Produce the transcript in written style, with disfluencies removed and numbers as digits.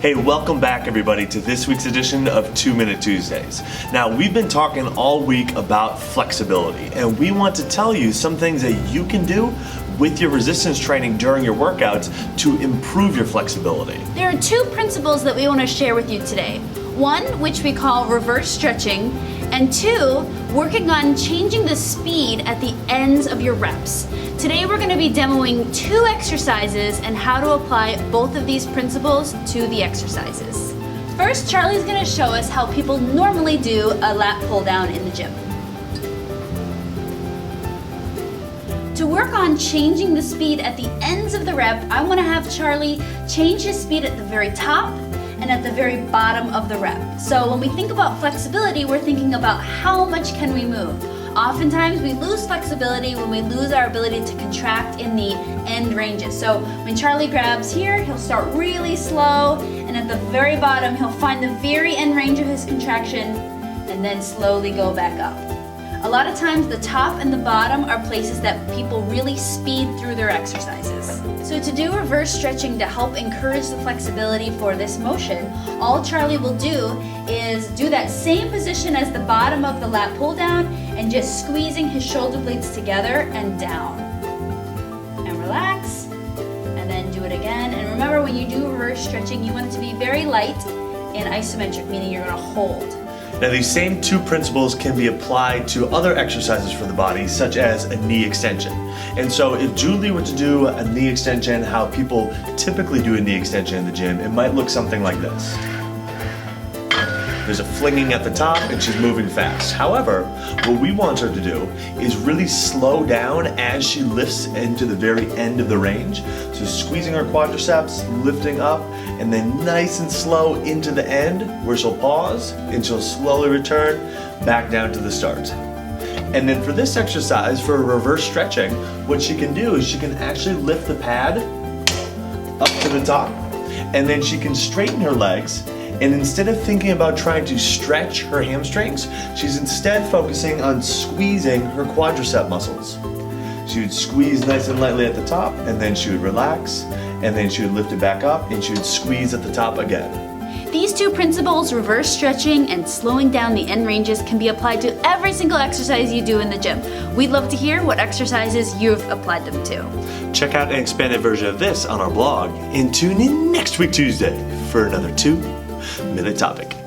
Hey, welcome back everybody to this week's edition of 2 Minute Tuesdays. Now, we've been talking all week about flexibility, and we want to tell you some things that you can do with your resistance training during your workouts to improve your flexibility. There are two principles that we want to share with you today. One, which we call reverse stretching, and two, working on changing the speed at the ends of your reps. Today we're going to be demoing two exercises and how to apply both of these principles to the exercises. First, Charlie's going to show us how people normally do a lat pull down in the gym. To work on changing the speed at the ends of the rep, I want to have Charlie change his speed at the very top and at the very bottom of the rep. So when we think about flexibility, we're thinking about how much can we move. Oftentimes we lose flexibility when we lose our ability to contract in the end ranges. So when Charlie grabs here, he'll start really slow, and at the very bottom, he'll find the very end range of his contraction and then slowly go back up. A lot of times the top and the bottom are places that people really speed through their exercises. So to do reverse stretching to help encourage the flexibility for this motion, all Charlie will do is do that same position as the bottom of the lat pull down and just squeezing his shoulder blades together and down. And relax, and then do it again. And remember, when you do reverse stretching, you want it to be very light and isometric, meaning you're gonna hold. Now, these same two principles can be applied to other exercises for the body, such as a knee extension. And so if Julie were to do a knee extension, how people typically do a knee extension in the gym, it might look something like this. There's a flinging at the top and she's moving fast. However, what we want her to do is really slow down as she lifts into the very end of the range. So squeezing her quadriceps, lifting up, and then nice and slow into the end where she'll pause and she'll slowly return back down to the start. And then for this exercise, for reverse stretching, what she can do is she can actually lift the pad up to the top, and then she can straighten her legs. And instead of thinking about trying to stretch her hamstrings, she's instead focusing on squeezing her quadricep muscles. She would squeeze nice and lightly at the top, and then she would relax, and then she would lift it back up, and she would squeeze at the top again. These two principles, reverse stretching and slowing down the end ranges, can be applied to every single exercise you do in the gym. We'd love to hear what exercises you've applied them to. Check out an expanded version of this on our blog, and tune in next week Tuesday for another 2 Minute Topic.